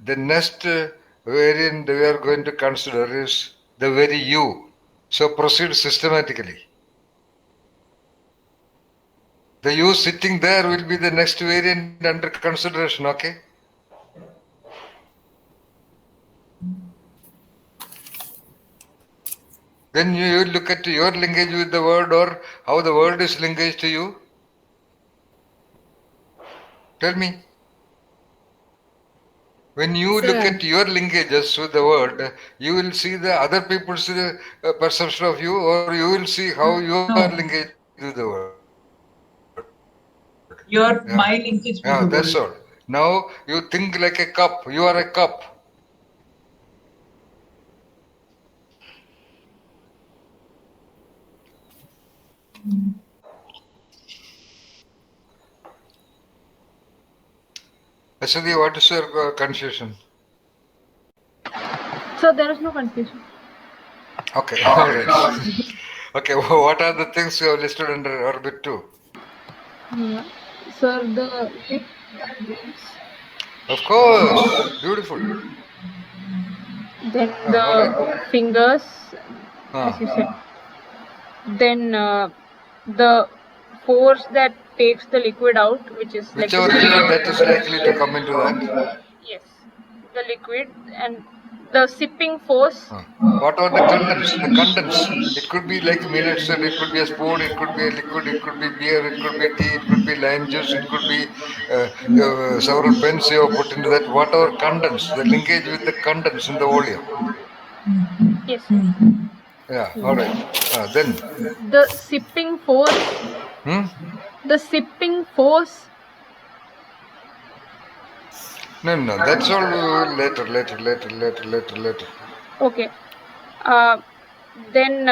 the next variant we are going to consider is the very you. So proceed systematically. The you sitting there will be the next variant under consideration, okay? Then you look at your linkage with the word or how the word is linkaged to you. Tell me. When you look at your linkages with the word, you will see the other people's perception of you, or you will see how you are No. linkaged with the word. My linkage Yeah, with the that's world. all. Now you think like a cup. You are a cup. Ashwati, what is your confusion? So there is no confusion. Okay, all right. Okay, what are the things you have listed under orbit 2? Sir, the hip and ribs, Of course, beautiful. then All right. the fingers, as you said. Then the force that takes the liquid out, which is like Whichever liquid that is likely to come into that. yes, the liquid and the sipping force. What are the contents? The contents. It could be like Meenakshi said, it could be a spoon, it could be a liquid, it could be beer, it could be tea, it could be lime juice, it could be several pens you have put into that. What are contents? The linkage with the contents in the volume. Yes, sir. Yeah, all right. Then. The sipping force. The sipping force. No, that's all later. Okay. Then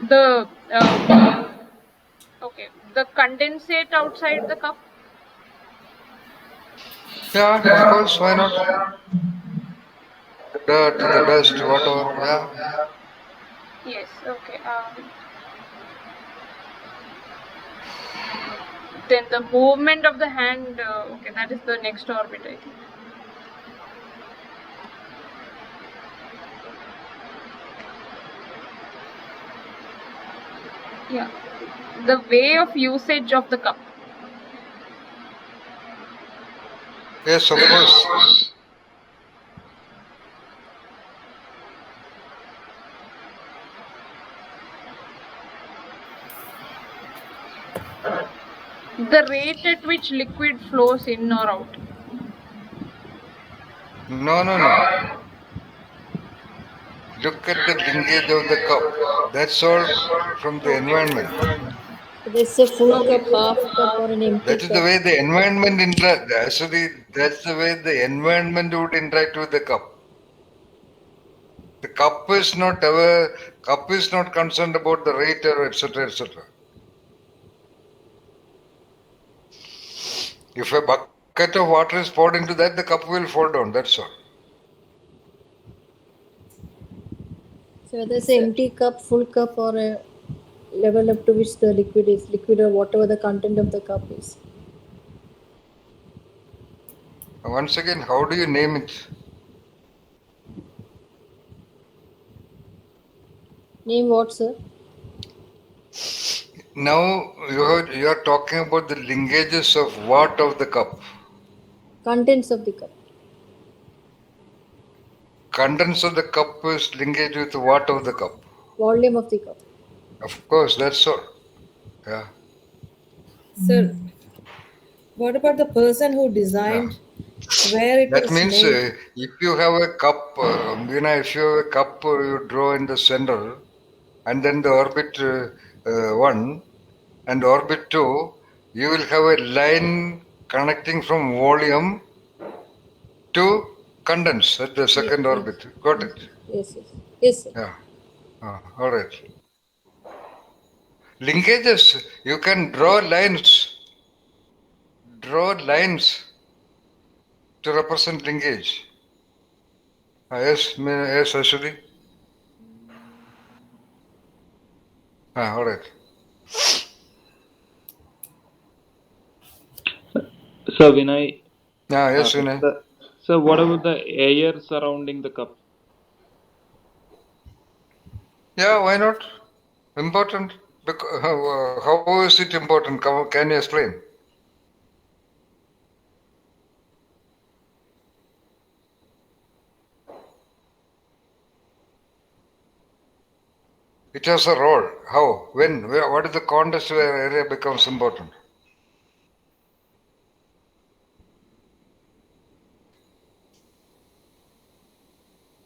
the okay, the condensate outside the cup. Yeah, of course, why not? The dirt, the dust, whatever, yeah. Yes, okay. Then the movement of the hand, okay, that is the next orbit, I think. Yeah, the way of usage of the cup. Yes, of course. The rate at which liquid flows in or out. No. Look at the linkage of the cup. That's all from the environment. There's a full cup, half cup, or an empty That is the cup. way the environment interact. Actually, that's the way the environment would interact with the cup. The cup is not concerned about the rate or etc. If a bucket of water is poured into that, the cup will fall down. That's all. So whether it's an empty cup, full cup, or a level up to which the liquid is, liquid or whatever the content of the cup is. Once again, how do you name it? Name what, sir? Now you are talking about the linkages of what of the cup? Contents of the cup. Contents of the cup is linkage with what of the cup? Volume of the cup. Of course, that's all. Yeah. Sir, what about the person who designed where it That was means made? if you have a cup, if you have a cup, you draw in the center, and then the orbit 1 and orbit 2, you will have a line connecting from volume to condense at the second orbit. Got it? Yes, sir. Yeah. All right. Linkages, you can draw lines. Draw lines to represent linkage. Yes, Ashwati. All right. So Vinay, Yes, Vinay. so what about the air surrounding the cup? Yeah, why not? Important. Because, how is it important? Can you explain? It has a role. How? When? Where? What is the context where area becomes important?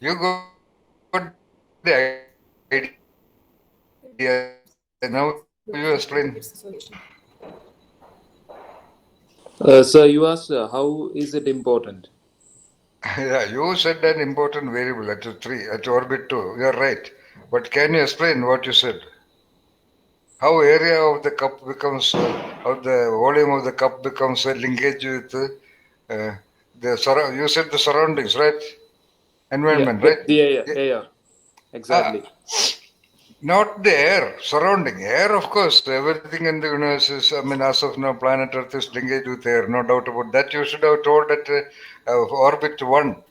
You got the idea. Now you explain. It's a solution. So you asked how is it important? Yeah, you said an important variable at 3, at orbit 2. You are right. But can you explain what you said? How area of the cup becomes, how the volume of the cup becomes a linkage with you said the surroundings, right? Yeah, Environment, right? the air, Yeah. air, Ah, exactly. not the air, surrounding. Air, of course, everything in the universe is, as of now, planet Earth is linked with air, no doubt about that. You should have told at orbit 1.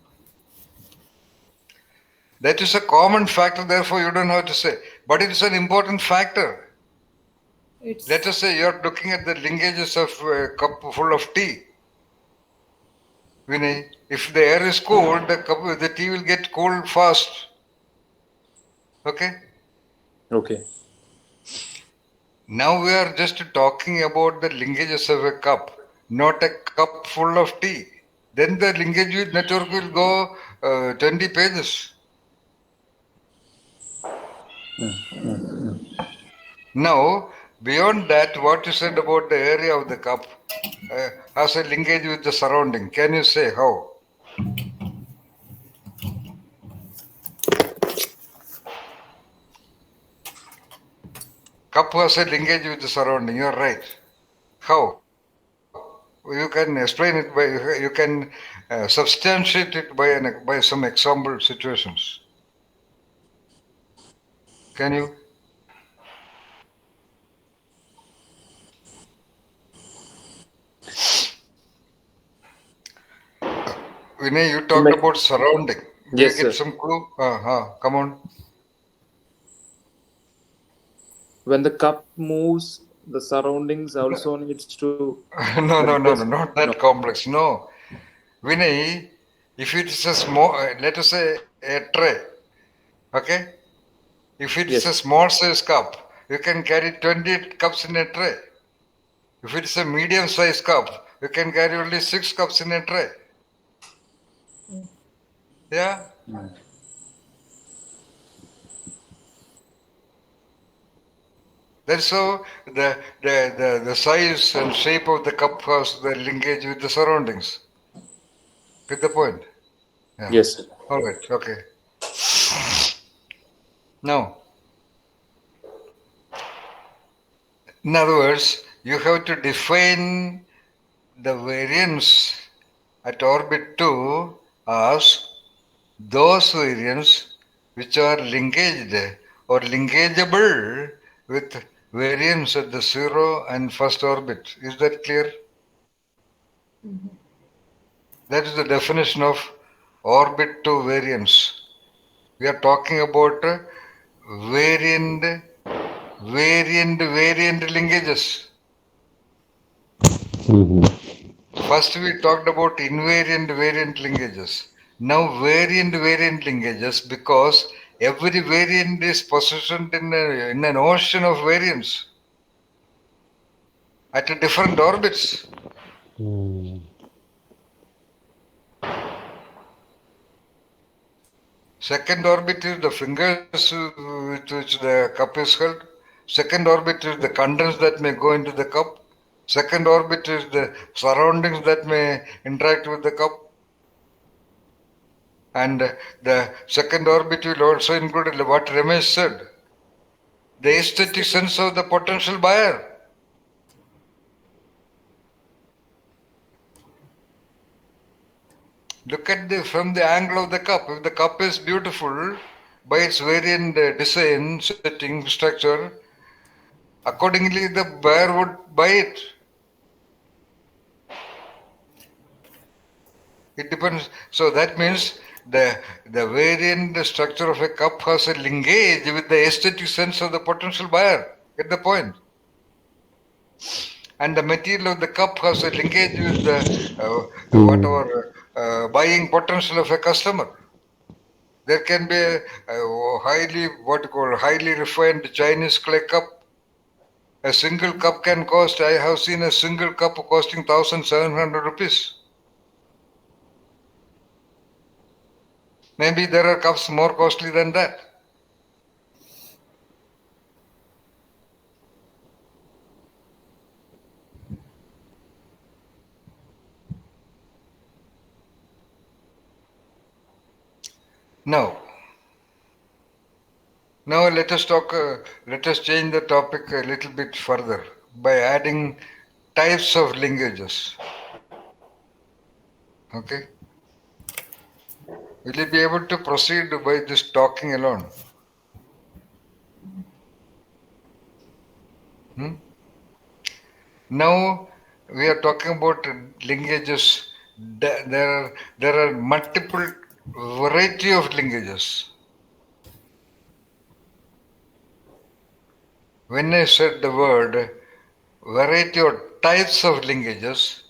That is a common factor, therefore you don't have to say. But it is an important factor. Let us say you're looking at the linkages of a cup full of tea. Vinay, if the air is cold, the tea will get cold fast. Okay? Okay. Now we are just talking about the linkages of a cup, not a cup full of tea. Then the linkage network will go 20 pages. Now, beyond that, what you said about the area of the cup has a linkage with the surrounding. Can you say how? Cup has a linkage with the surrounding. You're right. How? You can explain it by, you can substantiate it by some example situations. Can you? Vinay, you talked about surrounding. Do you Yes, get sir. some clue? Come on. When the cup moves, the surroundings also needs to No, adjust. not that complex. No. Vinay, if it is a small, let us say a tray, okay? If it is a Yes. small size cup, you can carry 20 cups in a tray. If it is a medium size cup, you can carry only 6 cups in a tray. Yeah? That's how the size and shape of the cup has the linkage with the surroundings. Get the point? Yeah. Yes, sir. All right. Okay. Now, in other words, you have to define the variance at orbit 2 as those variants which are linkaged or linkageable with variance at the 0 and first orbit. Is that clear? That is the definition of orbit 2 variance. We are talking about variant linkages. First we talked about invariant variant linkages. Now variant linkages, because every variant is positioned in an ocean of variants at different orbits. Second orbit is the fingers with which the cup is held. Second orbit is the contents that may go into the cup. Second orbit is the surroundings that may interact with the cup. And the second orbit will also include what Ramesh said, the aesthetic sense of the potential buyer. Look at from the angle of the cup. If the cup is beautiful by its variant design, setting, structure, accordingly the buyer would buy it. It depends. So that means the variant structure of a cup has a linkage with the aesthetic sense of the potential buyer. Get the point? And the material of the cup has a linkage with the whatever buying potential of a customer. There can be a highly refined Chinese clay cup. A single cup can cost, I have seen a single cup costing 1,700 rupees. Maybe there are cups more costly than that. Now let us talk. Let us change the topic a little bit further by adding types of linkages. Okay. Will you be able to proceed by this talking alone? Now we are talking about linkages. There are multiple variety of linkages. When I said the word variety or types of linkages,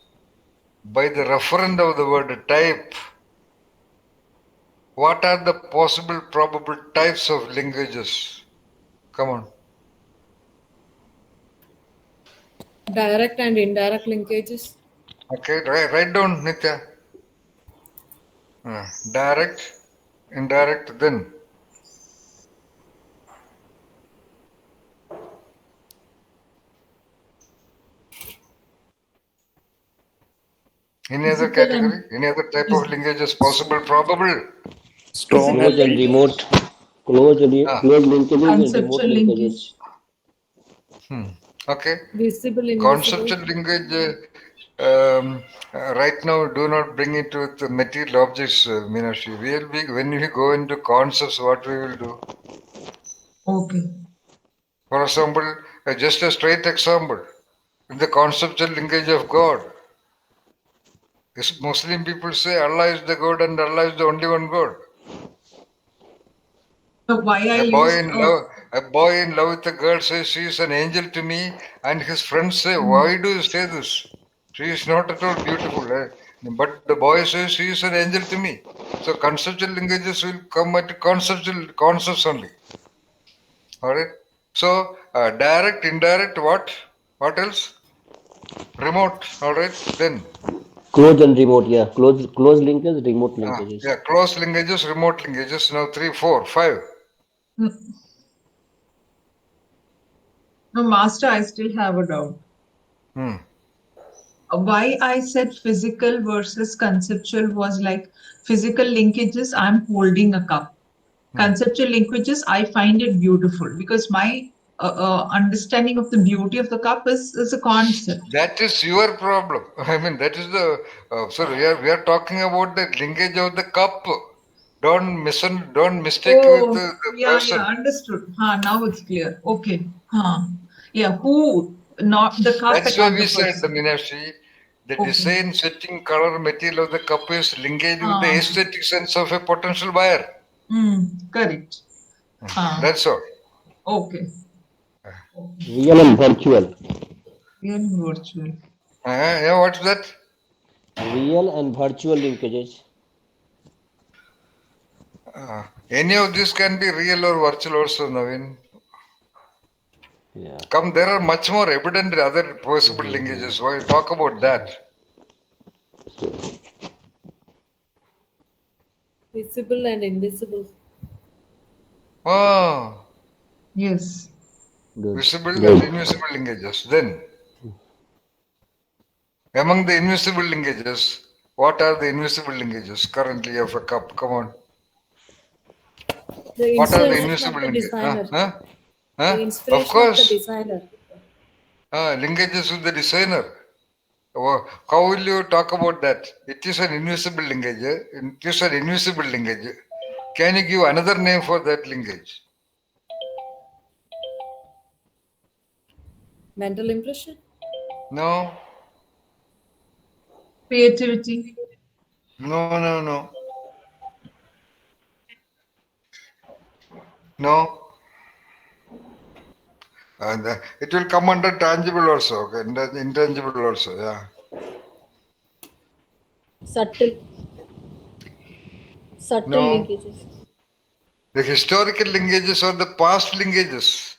by the referent of the word type, what are the possible probable types of linkages? Come on. Direct and indirect linkages. Okay, write down, Nitya. Direct, indirect, then. Any other Physical category? Any other type of linkages possible, probable? Strong physical Close and and linkage, remote, close linkages and remote conceptual linkages. linkage. Okay. Visible, invisible. Conceptual linkage, right now, do not bring it with the material objects, Meenakshi. When we go into concepts, what we will do? Okay. For example, just a straight example, in the conceptual linkage of God, Muslim people say Allah is the God and Allah is the only one God. So why I A boy used in love with a girl says she is an angel to me, and his friends say, "Why do you say this? She is not at all beautiful." But the boy says she is an angel to me. So conceptual linkages will come at concepts only. All right. So direct, indirect, what? What else? Remote. All right. Then Close and remote, yeah. Close linkage, remote linkages. yeah, close linkages, remote linkages. Now 3, 4, 5. no, Master, I still have a doubt. Why I said physical versus conceptual was like physical linkages, I'm holding a cup. Conceptual linkages, I find it beautiful because my understanding of the beauty of the cup is a concept. That is your problem. I mean, that is the. So we are talking about the linkage of the cup. Don't mistake with the Yeah, person. understood. Now it's clear. Okay. Yeah, who, not the cup That's and why not we the said, the person. Meenakshi, the Okay. design, setting, color, material of the cup is linkage with the Ah. aesthetic sense of a potential buyer. Correct. That's all. Okay. Real and virtual. Real and virtual. Yeah, what's that? Real and virtual linkages. Any of this can be real or virtual also, Naveen. Yeah. Come, there are much more evident other possible linkages. Why talk about that? Visible and invisible. Oh, Yes. Good. visible and Good. invisible linkages. Then, among the invisible linkages, what are the invisible linkages currently of a cup? Come on. The What are the inspiration invisible of the linkages? designer. The Of inspiration of the course, designer. linkages with the designer. How will you talk about that? It is an invisible linkage. It is an invisible linkage. Can you give another name for that linkage? Mental impression. No. Creativity. No. No. And it will come under tangible also, okay? Intangible also, yeah. Subtle No. linkages. The historical linkages or the past linkages.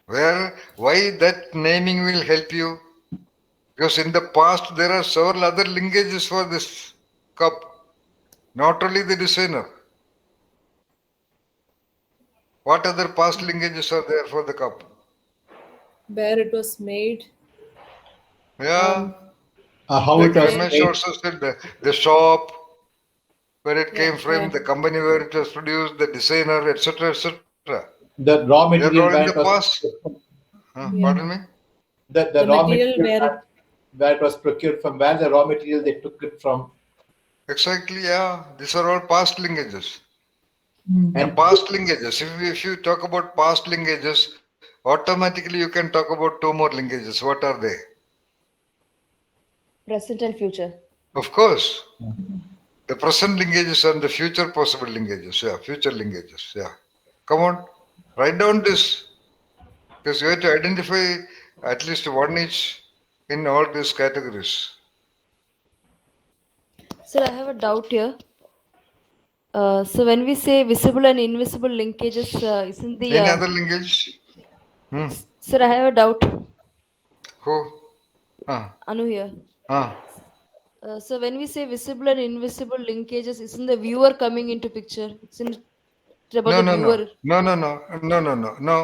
Why that naming will help you? Because in the past there are several other linkages for this cup, not only the designer. What other past linkages are there for the cup? Where it was made. Yeah. How Like it was Ramesh made. also said, the shop, where it Yeah, came from, yeah. the company where it was produced, the designer, etc., etc. The raw They are material all in where the it was past. Yeah. Pardon me? the The raw material material where it was procured from, where the raw material they took it from. Exactly, yeah. These are all past linkages. The And past linkages. If you talk about past linkages, automatically you can talk about two more linkages. What are they? Present and future. Of course, the present linkages and the future possible linkages. Yeah, future linkages. Yeah. Come on, write down this. Because you have to identify at least one each in all these categories. Sir, I have a doubt here. So when we say visible and invisible linkages, isn't the Any other linkage? sir? I have a doubt. Who? Ah, Anu here. ah. So when we say visible and invisible linkages, isn't the viewer coming into picture? Isn't it about No, the no, no. viewer? No.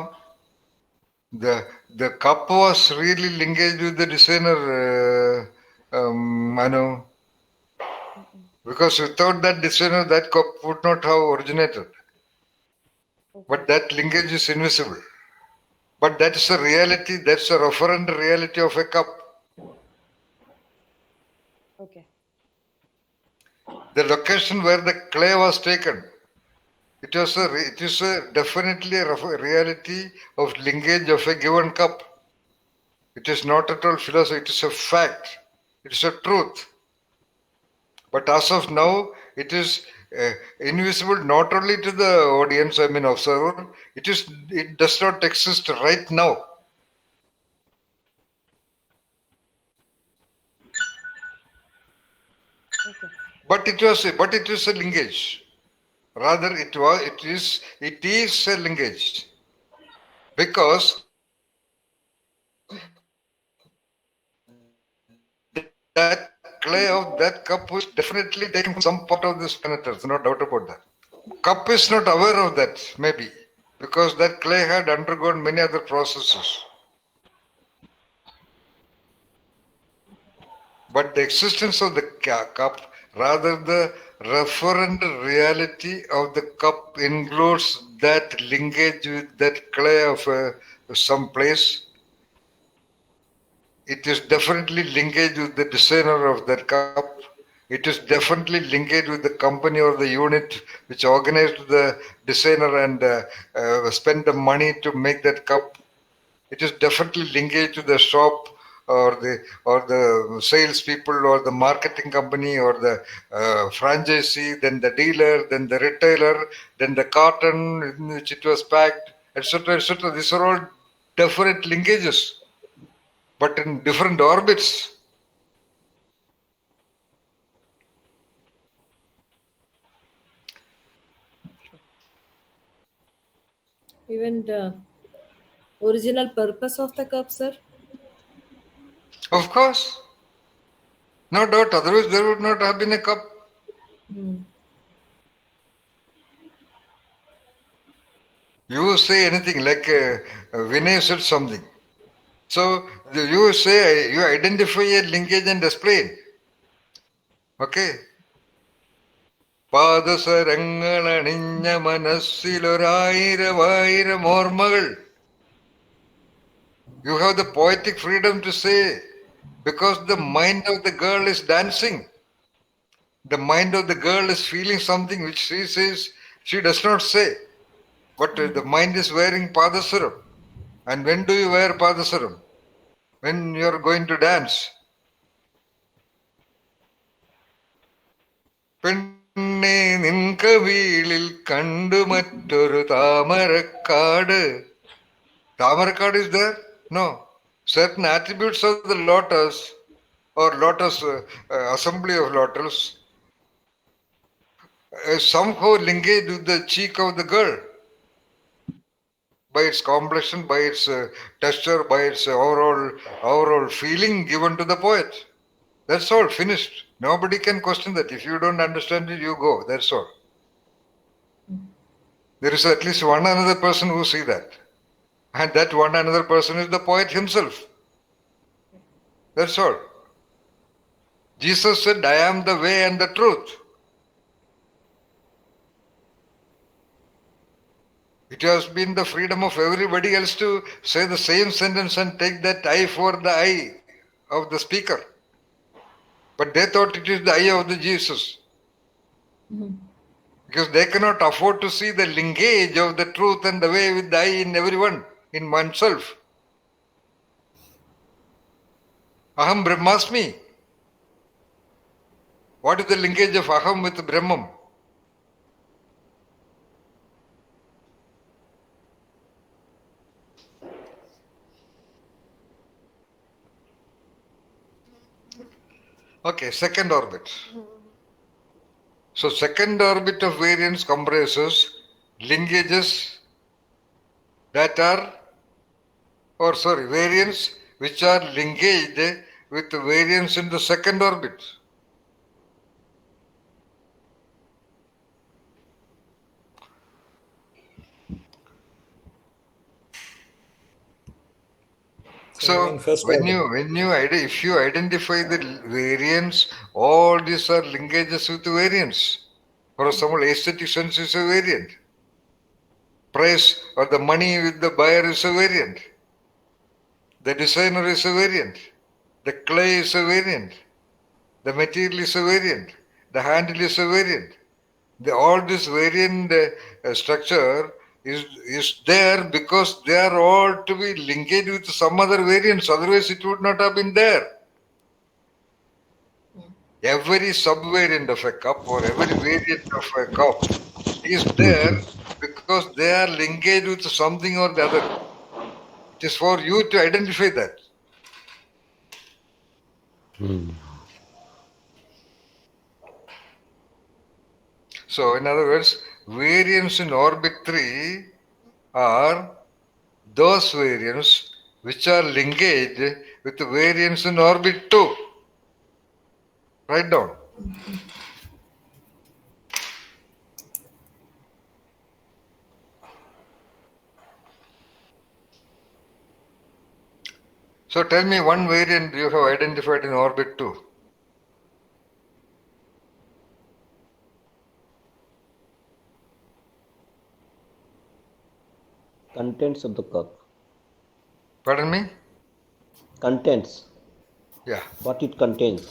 The cup was really linkaged with the designer, Manu. Because without that designer, that cup would not have originated. But that linkage is invisible. But that is a reality, that's a referent reality of a cup. Okay. The location where the clay was taken, it is definitely a reality of linkage of a given cup. It is not at all philosophy, it is a fact. It is a truth. But as of now, it is invisible not only to the audience, I mean observer, it does not exist right now. Okay. But it is a linkage. Rather, it is a linkage. Because that clay of that cup was definitely taken from some part of this planet Earth, no doubt about that. Cup is not aware of that, maybe, because that clay had undergone many other processes. But the existence of the cup, rather the referent reality of the cup includes that linkage with that clay of some place. It is definitely linkage with the designer of that cup. It is definitely linked with the company or the unit which organized the designer and spent the money to make that cup. It is definitely linked to the shop or the salespeople or the marketing company or the franchisee, then the dealer, then the retailer, then the carton in which it was packed, etc., etc. These are all different linkages, but in different orbits. Even the original purpose of the cup, sir? Of course, no doubt, otherwise there would not have been a cup. You say anything like Vinay said something. So you say, you identify a linkage and explain. Okay. പാദസരങ്ങളണിഞ്ഞ മനസ്സിലൊരായിരം ഓർമ്മകൾ. You have the poetic freedom to say, because the mind of the girl is dancing. The mind of the girl is feeling something which she says, she does not say. But the mind is wearing padasaram. And when do you wear padasaram? When you are going to dance. പെണ്ണെ നിൻകവീളിൽ കണ്ടു മറ്റൊരു Thamarakkad. Tamarkad is there? No. Certain attributes of the lotus or lotus assembly of lotus somehow linkage with the cheek of the girl by its complexion, by its texture, by its overall feeling given to the poet. That's all, finished. Nobody can question that. If you don't understand it, you go. That's all. There is at least one another person who see that. And that one another person is the poet himself. That's all. Jesus said, I am the way and the truth. It has been the freedom of everybody else to say the same sentence and take that eye for the eye of the speaker. But they thought it is the eye of the Jesus. Because they cannot afford to see the linkage of the truth and the way with the eye in everyone, in oneself. Aham Brahmasmi. What is the linkage of Aham with Brahman? Okay, second orbit. So second orbit of variance comprises linkages that are, variance which are linkaged with variance in the second orbit. So if you identify the variance, all these are linkages with variance. For example, aesthetic sense is a variant. Price or the money with the buyer is a variant. The designer is a variant. The clay is a variant. The material is a variant. The handle is a variant. All this variant structure is there because they are all to be linked with some other variants. Otherwise, it would not have been there. Every subvariant of a cup or every variant of a cup is there because they are linked with something or the other. It is for you to identify that. So, in other words, variants in orbit 3 are those variants which are linked with the variants in orbit 2. Write down. So tell me one variant you have identified in orbit 2. Contents of the cup. Pardon me? Contents. Yeah. What it contains.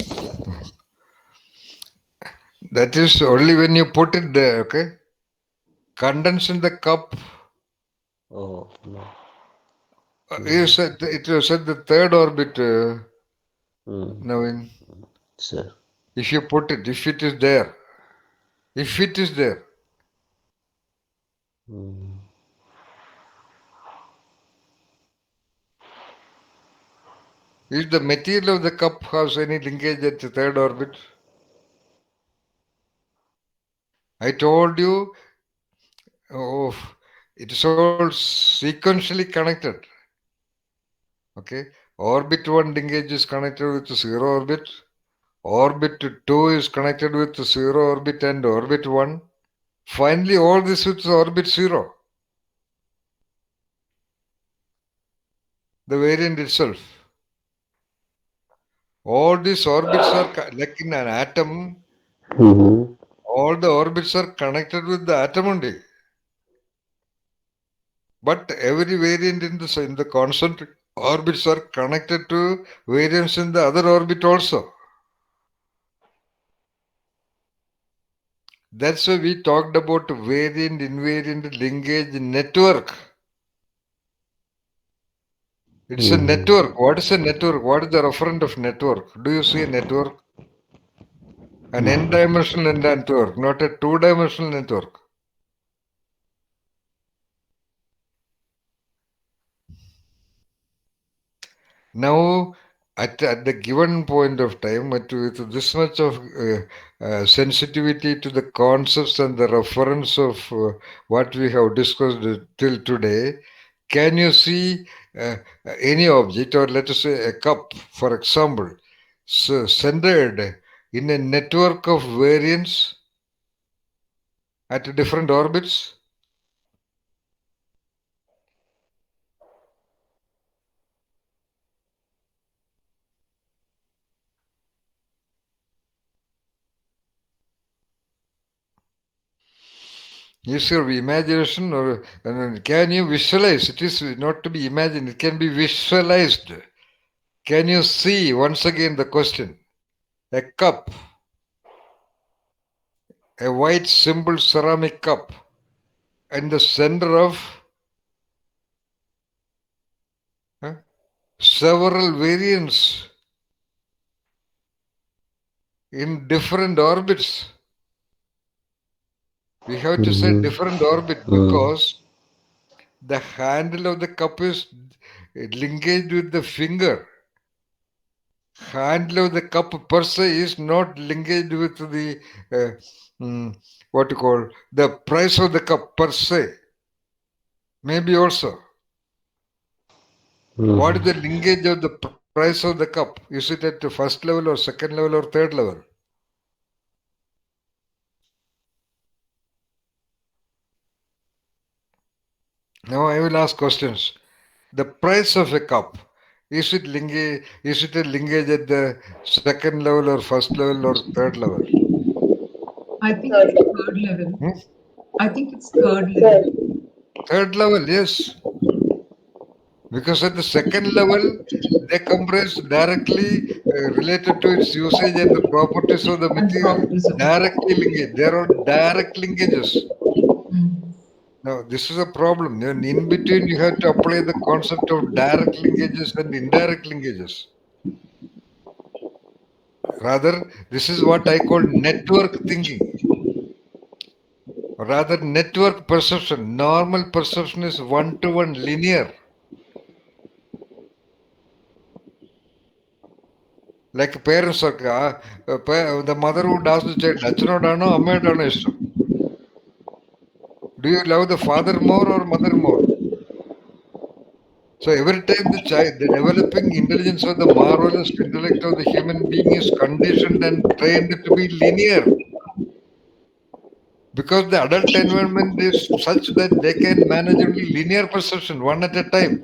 That is only when you put it there, okay? Contents in the cup. Oh, no. You said it was at the third orbit, Naveen. Sir. If you put it, if it is there. If it is there. Is the material of the cup has any linkage at the third orbit? I told you, it is all sequentially connected. Okay, orbit 1 linkage is connected with the 0 orbit. Orbit 2 is connected with the 0 orbit and orbit 1. Finally, all this with orbit 0. The variant itself. All these orbits are like in an atom. All the orbits are connected with the atom only. But every variant in the concentric orbits are connected to variants in the other orbit also. That's why we talked about variant, invariant, linkage, network. It's a network. What is a network? What is the referent of network? Do you see a network? An n-dimensional network, not a two-dimensional network. Now, at the given point of time, with this much of sensitivity to the concepts and the reference of what we have discussed till today, can you see any object, or let us say a cup, for example, centered in a network of variants at different orbits? Is your imagination, or can you visualize? It is not to be imagined, it can be visualized. Can you see, once again the question, a cup, a white simple ceramic cup, and the center of several variants in different orbits. We have to say different orbit because the handle of the cup is linked with the finger. Handle of the cup per se is not linked with the what you call the price of the cup per se. Maybe also. What is the linkage of the price of the cup? Is it at the first level or second level or third level? Now I will ask questions. The price of a cup, is it a linkage at the second level or first level or third level? I think it's third level. I think it's third level. Third level, yes. Because at the second level, they comprise directly related to its usage and the properties of the material. Directly linkage. There are direct linkages. Now, this is a problem. In between, you have to apply the concept of direct linkages and indirect linkages. Rather, this is what I call network thinking. Rather, network perception. Normal perception is one-to-one linear. Like parents are, the mother would ask the child, Achanodaano, Ammedaano ishtam. Do you love the father more or mother more? So every time the developing intelligence of the marvelous intellect of the human being is conditioned and trained to be linear. Because the adult environment is such that they can manage only linear perception, one at a time.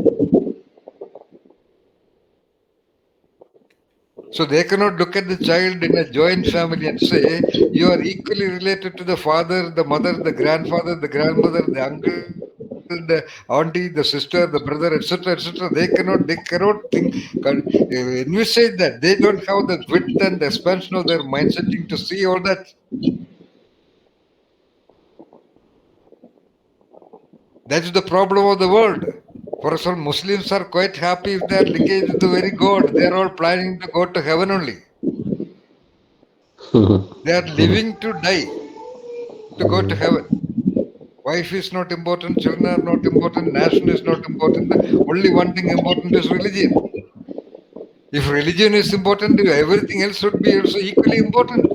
So they cannot look at the child in a joint family and say, you are equally related to the father, the mother, the grandfather, the grandmother, the uncle, the auntie, the sister, the brother, etc., etc. They cannot think, envisage that. They don't have the width and the expansion of their mindsetting to see all that. That's the problem of the world. For example, Muslims are quite happy if they are linked with the very God. They are all planning to go to heaven only. They are living to die to go to heaven. Wife is not important, children are not important, nation is not important. Only one thing important is religion. If religion is important, everything else should be also equally important.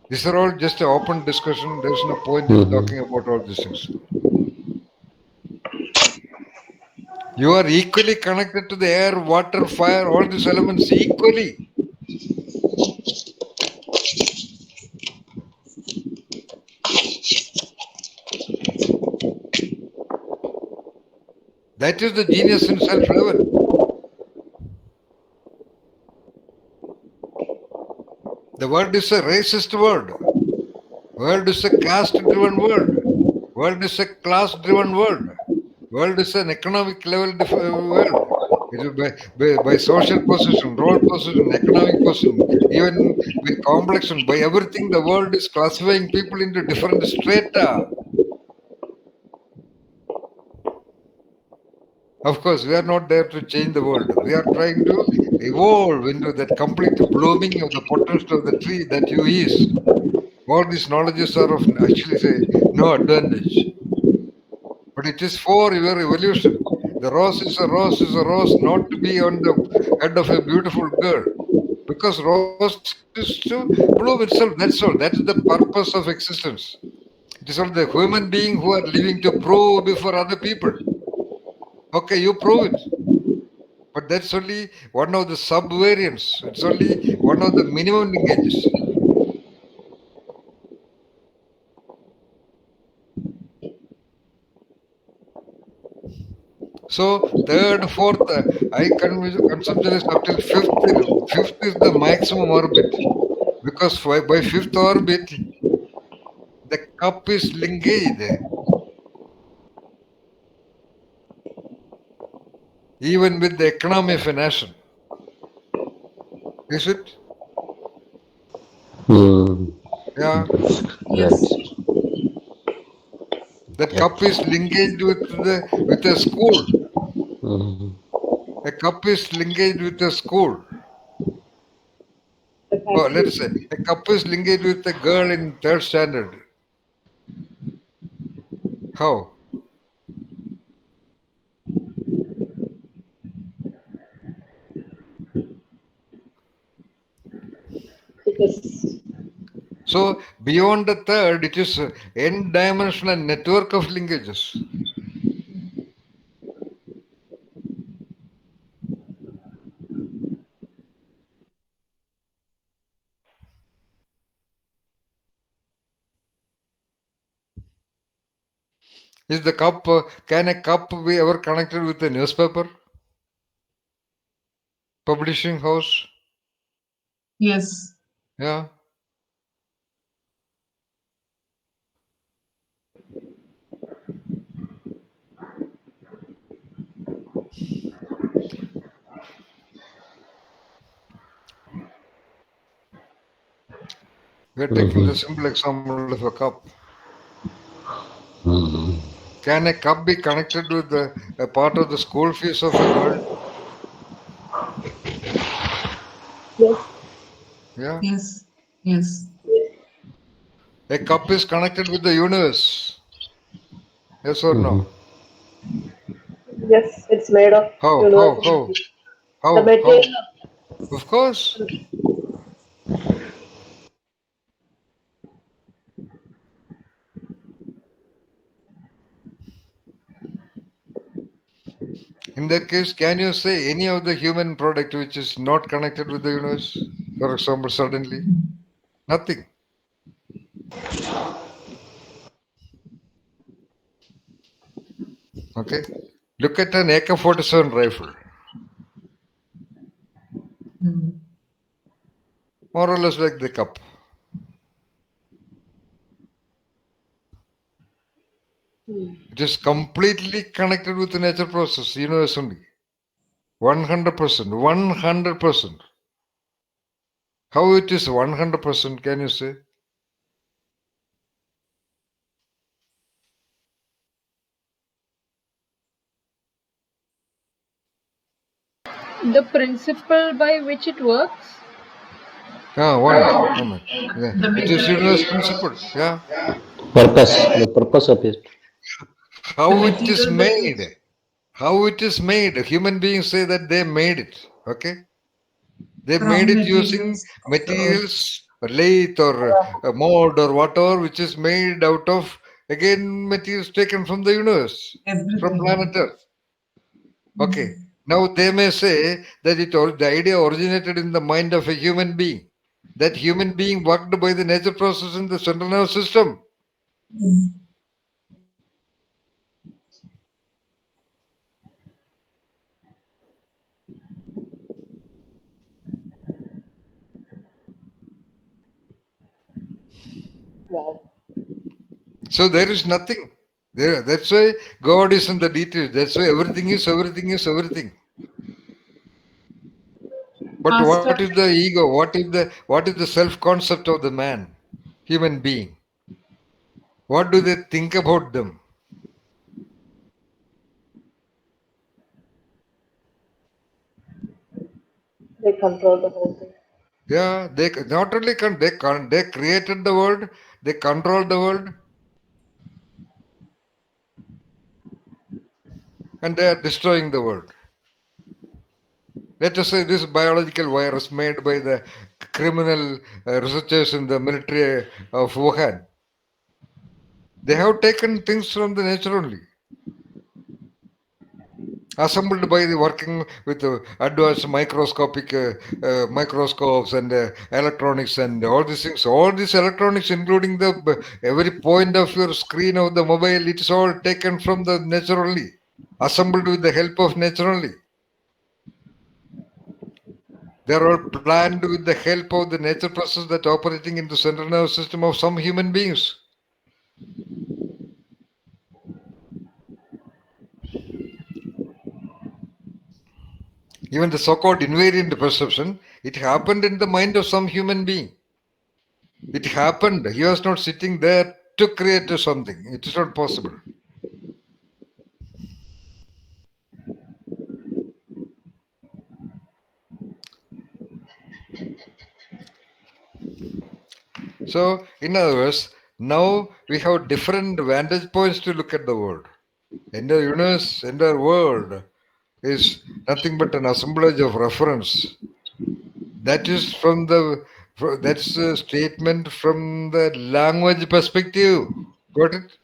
These are all just an open discussion. There is no point in talking about all these things. You are equally connected to the air, water, fire, all these elements equally. That is the genius in self-driven. The world is a racist world. World is a caste-driven world. World is a class-driven world. World is an economic level world. It is by social position, role position, economic position, even with complexion, by everything, the world is classifying people into different strata. Of course, we are not there to change the world. We are trying to evolve into that complete blooming of the potential of the tree that you is. All these knowledges are of actually say no advantage. But it is for your evolution. The rose is a rose is a rose, not to be on the head of a beautiful girl. Because rose is to bloom itself. That's all. That is the purpose of existence. It is all the human being who are living to prove before other people. Okay, you prove it. But that's only one of the sub-variants. It's only one of the minimum linkages. So third, fourth, consumption is up till fifth. Fifth is the maximum orbit. Because by fifth orbit, the cup is linkaged. Even with the economy of a nation. Is it? Yeah. Yes. That cup is linkaged with a school. A cup is linkaged with a school. Oh, let's say a cup is linkaged with a girl in third standard. How? So beyond the third, it is an n-dimensional network of linkages. Is the cup, can a cup be ever connected with a newspaper? Publishing house? Yes. Yeah. We are taking the simple example of a cup. Can a cup be connected with a part of the school fees of a girl? Yes. Yeah. Yes. Yes. A cup is connected with the universe. Yes or no? Yes, it's made of How? universe. The How? material. Of course. In that case, can you say any of the human product which is not connected with the universe? For example, suddenly? Nothing. Okay. Look at an AK-47 rifle. More or less like the cup. It is completely connected with the nature process, universe only. 100%. 100%. How it is 100%, can you say? The principle by which it works? One moment. Yeah. It is universe principle. Yeah. Purpose, the purpose of it. How it is made. How it is made. Human beings say that they made it. Okay. They made it using materials, lathe or mold or whatever, which is made out of, again, materials taken from the universe, from planet Earth. Okay. Now they may say that the idea originated in the mind of a human being. That human being worked by the nature process in the central nervous system. Wow. So there is nothing. That's why God is in the details. That's why everything is everything is everything. But what is the ego? What is the self-concept of the man, human being? What do they think about them? They control the whole thing. Yeah, they not only they created the world, they control the world, and they are destroying the world. Let us say this biological virus made by the criminal researchers in the military of Wuhan. They have taken things from the nature only, assembled by the working with advanced microscopic microscopes and electronics and all these things. All these electronics, including the every point of your screen of the mobile, it is all taken from the nature only, assembled with the help of nature only. They are all planned with the help of the nature process that operating in the central nervous system of some human beings. Even the so-called invariant perception, it happened in the mind of some human being. It happened. He was not sitting there to create something. It is not possible. So, in other words, now we have different vantage points to look at the world. Entire universe, entire world is nothing but an assemblage of reference. That is that's a statement from the language perspective. Got it?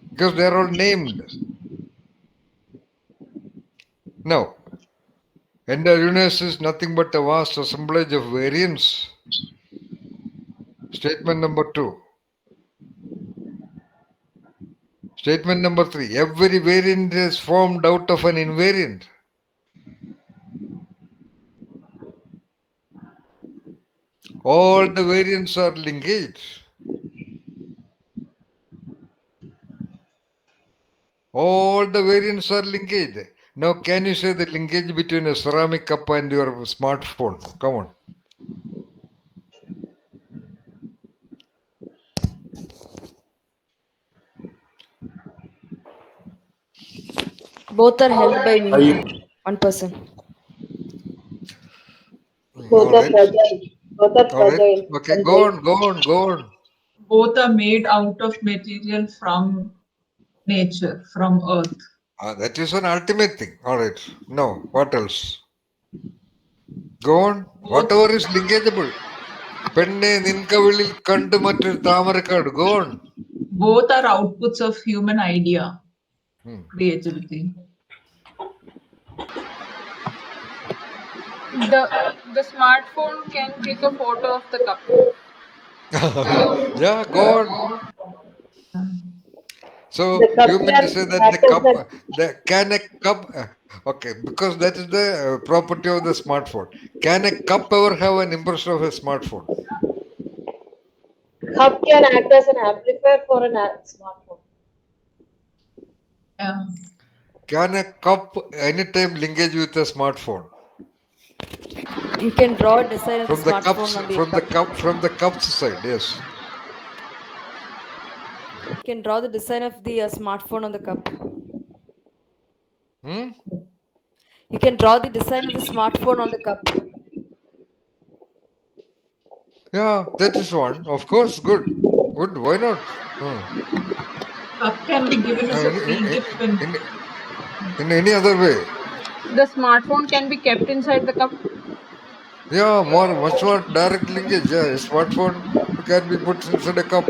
Because they are all named. Now, entire universe is nothing but a vast assemblage of variants. Statement number 2. Statement number 3. Every variant is formed out of an invariant. All the variants are linkage. All the variants are linkage. Now, can you say the linkage between a ceramic cup and your smartphone? Come on. Both are held by one person. Both are fragile. Both are All right. fragile. Okay, go on. Both are made out of material from nature, from earth. That is an ultimate thing. All right. Now, what else? Go on. Whatever is linkageable. പെണ്ണെ നിൻകവിളിൽ കണ്ടു മറ്റൊരു Thamarakkad. Go on. Both are outputs of human idea, creativity. The smartphone can take a photo of the cup. Yeah, go on. So you mean to say that can a cup, okay, because that is the property of the smartphone. Can a cup ever have an impression of a smartphone? Cup can act as an amplifier for a smartphone. Can a cup anytime linkage with a smartphone? You can draw a design of the smartphone on the cup. From the cup's side, yes. You can draw the design of the smartphone on the cup. You can draw the design of the smartphone on the cup. Yeah, that is one. Of course, good. Why not? Cup can be given as a free gift. In any other way. The smartphone can be kept inside the cup. Yeah, much more direct linkage. Yeah, a smartphone can be put inside a cup.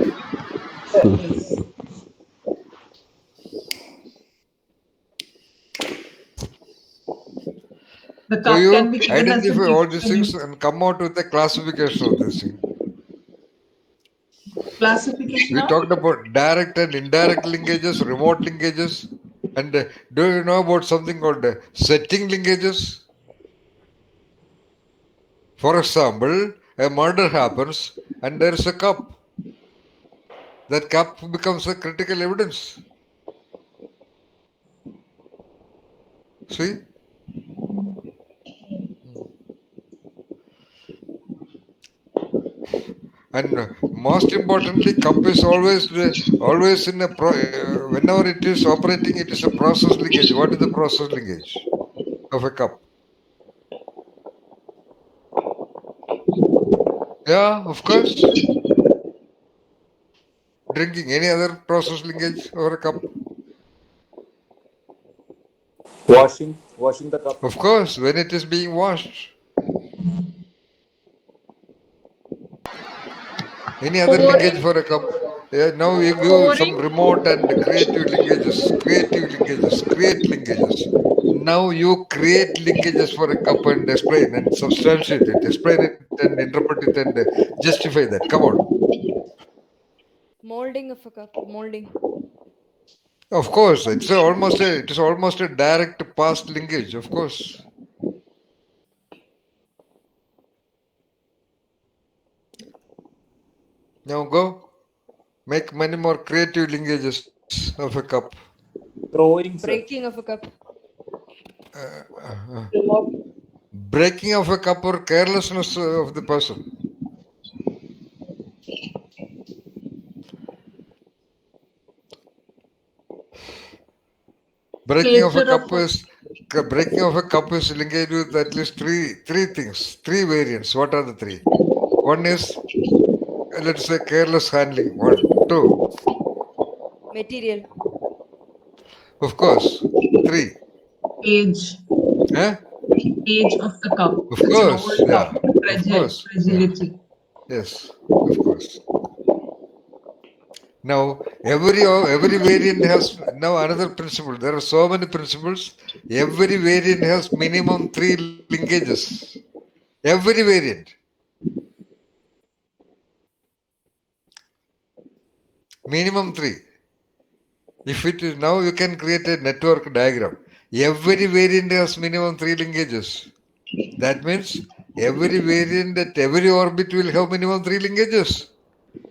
So you identify all these things and come out with a classification of this thing. Classification. We talked about direct and indirect linkages, remote linkages, and do you know about something called setting linkages? For example, a murder happens and there is a cup. That cup becomes a critical evidence. See? And most importantly, cup is always in a whenever it is operating, it is a process linkage. What is the process linkage of a cup? Yeah, of course. Drinking. Any other process linkage over a cup? Washing the cup. Of course, when it is being washed. Any other linkage Pouring, for a cup? Yeah, now we give some pouring, remote and creative linkages, create linkages. Now you create linkages for a cup and explain and substantiate it, explain it and interpret it and justify that. Come on. Molding of a cup. Molding. Of course, it is almost a direct past linkage. Of course. Now go make many more creative linkages of a cup. Throwing, sir. Breaking of a cup. Breaking of a cup or carelessness of the person. Breaking of a Closure cup of a is linked with at least three things, three variants. What are the three? One is let's say careless handling. One, two. Material. Of course, three. age. Huh? Age of the cup. Of It's an course, old yeah. cup. Of course, yeah. Fragility. Yes, of course. Now every variant has now another principle. There are so many principles. Every variant has minimum three linkages. Every variant. Minimum three. If it is now, you can create a network diagram. Every variant has minimum three linkages. That means every variant at every orbit will have minimum three linkages.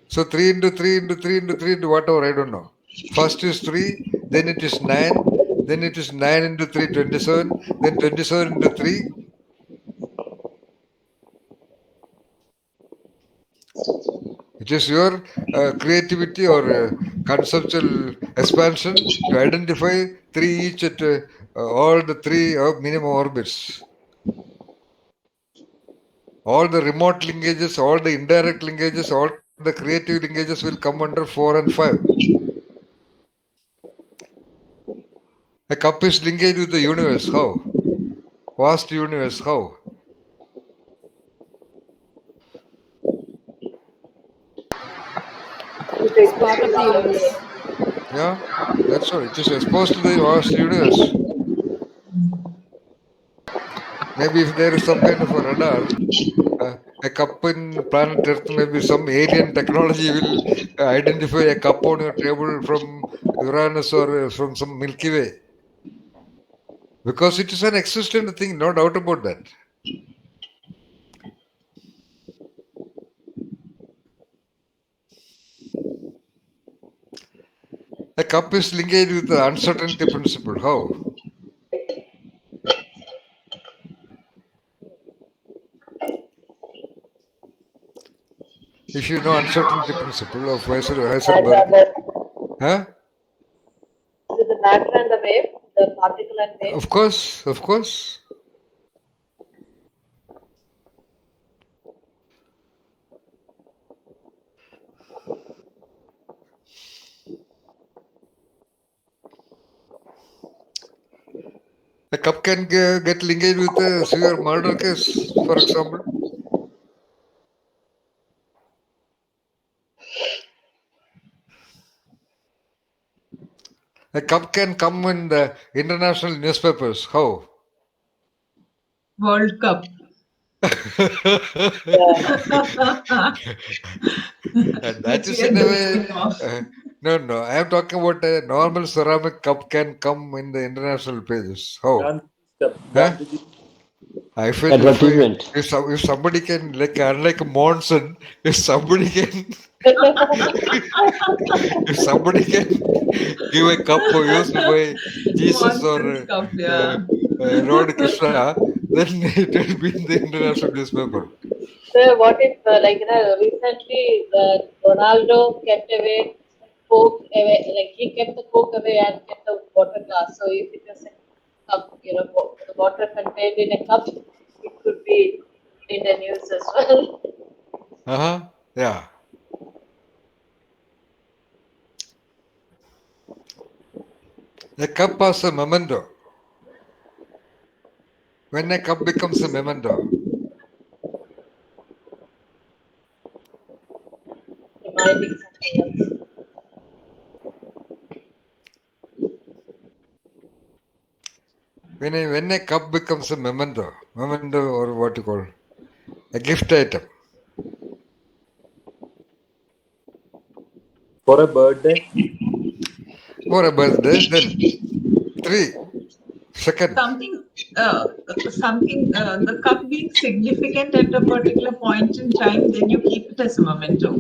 So 3 into 3 into 3 into 3 into whatever, I don't know. First is 3, then it is 9, then it is 9 into 3, 27, then 27 into 3. It is your creativity or conceptual expansion to identify three each at all the three minimum orbits. All the remote linkages, all the indirect linkages, all the creative linkages will come under 4 and 5. A cup is linked with the universe. How? Vast universe. How? It's part of the universe. Yeah, that's all. It is exposed to the vast universe. Maybe if there is some kind of a radar, a cup in planet Earth, maybe some alien technology will identify a cup on your table from Uranus or from some Milky Way. Because it is an existent thing, no doubt about that. A cup is linked with the uncertainty principle. How? If you know uncertainty principle of Heisenberg, huh? With the matter and the wave, the particle and wave. Of course, of course. A cup can get linked with a severe murder case, for example. A cup can come in the international newspapers. How? World Cup. And that Which is we are in a way. dreaming of. No. I am talking about a normal ceramic cup can come in the international pages. How? Huh? I feel Advertisement. if somebody can, like, unlike Monson, if somebody can if somebody can give a cup used by Jesus or Nonsense cup, yeah. Lord Krishna, then it will be in the international newspaper. So what if, recently Ronaldo kept away Coke away, like he kept the Coke away and kept the water glass. So if it was a cup, the water contained in a cup, it could be in the news as well. Yeah. A cup has a memento. When a cup becomes a memento, Reminding something else. when a cup becomes a memento or what you call a gift item For a birthday, for a birthday, then 3 seconds. The cup being significant at a particular point in time, then you keep it as a memento.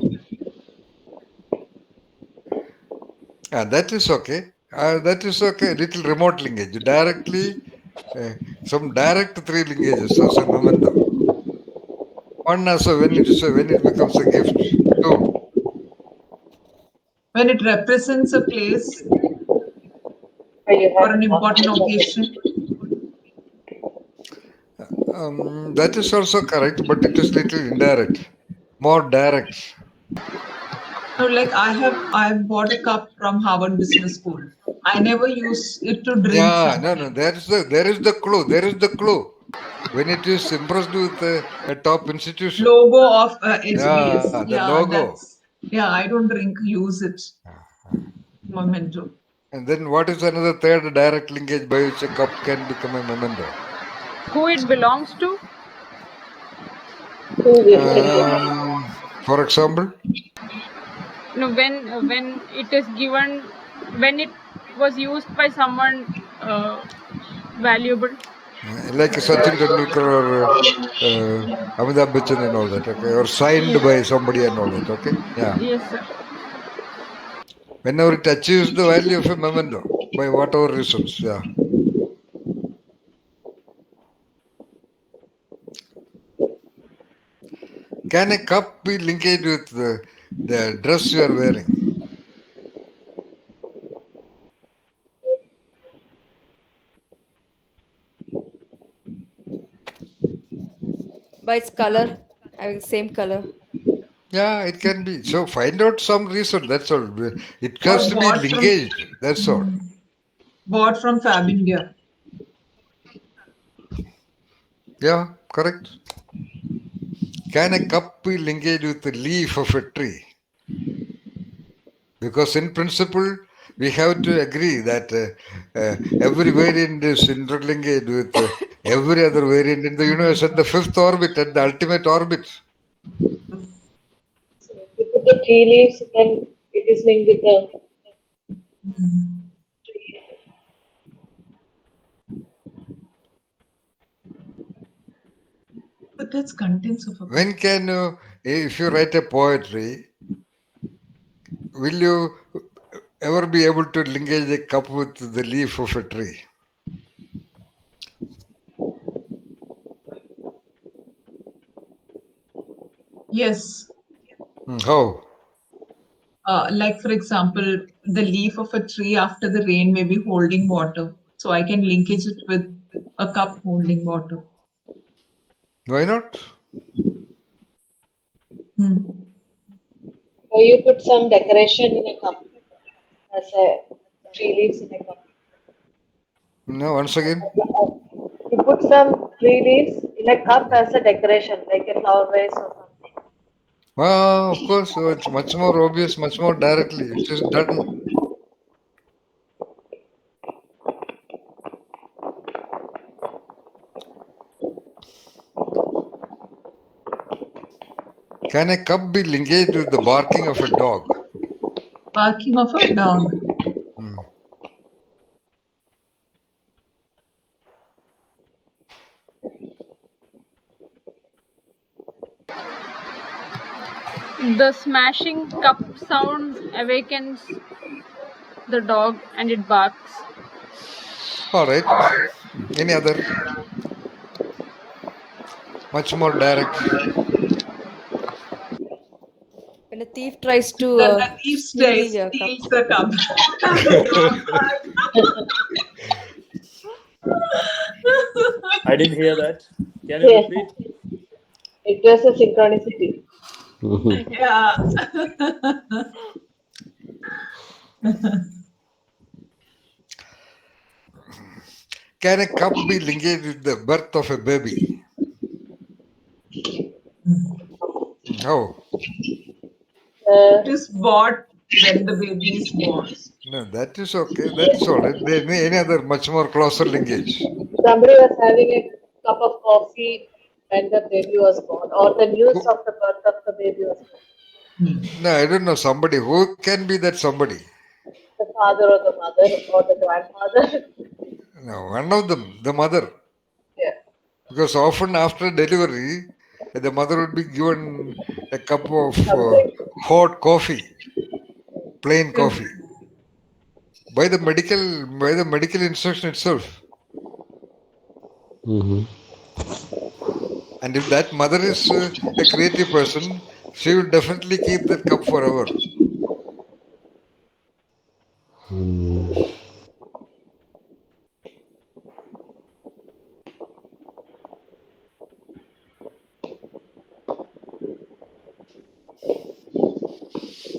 That is okay. That is okay. Little remote linkage. Directly, some direct 3 linkages as a memento. One also when it becomes a gift. 2. When it represents a place Where you or have an a important occasion. That is also correct, but it is little indirect. More direct. No, like I bought a cup from Harvard Business School. I never use it to drink Yeah, no. something. There is the clue. There is the clue. When it is impressed with a top institution. Logo of HBS. Yeah, the Yeah, logo. I don't drink, use it. Memento. And then what is another third direct linkage by which a cup can become a memento? Who it belongs to? who will it For example, No, when it is given, when it was used by someone valuable. like Sachin Tendulkar or Amitabh Bachchan and all that, okay, or signed Yes. by somebody and all that, okay, yeah. Yes, sir. Whenever it achieves the value of a memento, by whatever reasons, yeah. Can a cup be linked with the dress you are wearing? By its color, having same color. Yeah, it can be. So find out some reason, that's all. It Or has to be linkaged, that's all. Bought from Fab India. Yeah, correct. Can a cup be linked with the leaf of a tree? Because in principle, we have to agree that every variant is interlinked with every other variant in the universe at the fifth orbit, at the ultimate orbit. So if you put the 3 leaves, then it is linked with the tree. But that's contents of a cup. When can you, if you write a poetry, will you ever be able to linkage a cup with the leaf of a tree? Yes. How? Like for example, the leaf of a tree after the rain may be holding water. So I can linkage it with a cup holding water. Why not? Or you put some decoration in a cup as a 3 leaves in a cup. No, once again. You put some 3 leaves in a cup as a decoration, like a flower vase or something. Of course, so it's much more obvious, much more directly. It is done. Can a cup be linked with the barking of a dog? Barking of a dog. The smashing cup sound awakens the dog and it barks. All right. Any other? Much more direct. When a thief tries to The thief steal the steals cup. the cup. The dog I didn't hear that. Can you Yes. repeat? It was a synchronicity. Yeah. Can a cup be linked with the birth of a baby? How? It is bought when the baby is born. No, that is okay. That's all right. There may any other much more closer linkage. Somebody was having a cup of coffee when the baby was born, or the news of the birth of the baby was born. No, I don't know. Somebody. Who can be that somebody? The father or the mother or the grandfather. No, one of them, the mother. Yeah. Because often after delivery, the mother would be given a cup of hot coffee, plain coffee, by the medical instruction itself. And if that mother is a creative person, she will definitely keep that cup forever.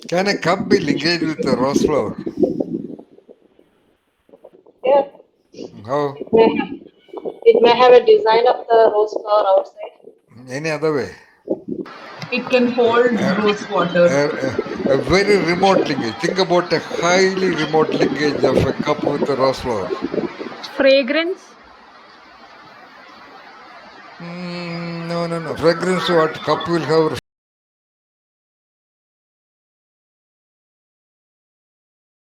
Can a cup be linked with a rose flower? Yeah. How? It may have a design of the rose flower outside. Any other way? It can hold rose water. A very remote linkage. Think about a highly remote linkage of a cup with a rose flower. Fragrance? No. Fragrance, what? Cup will have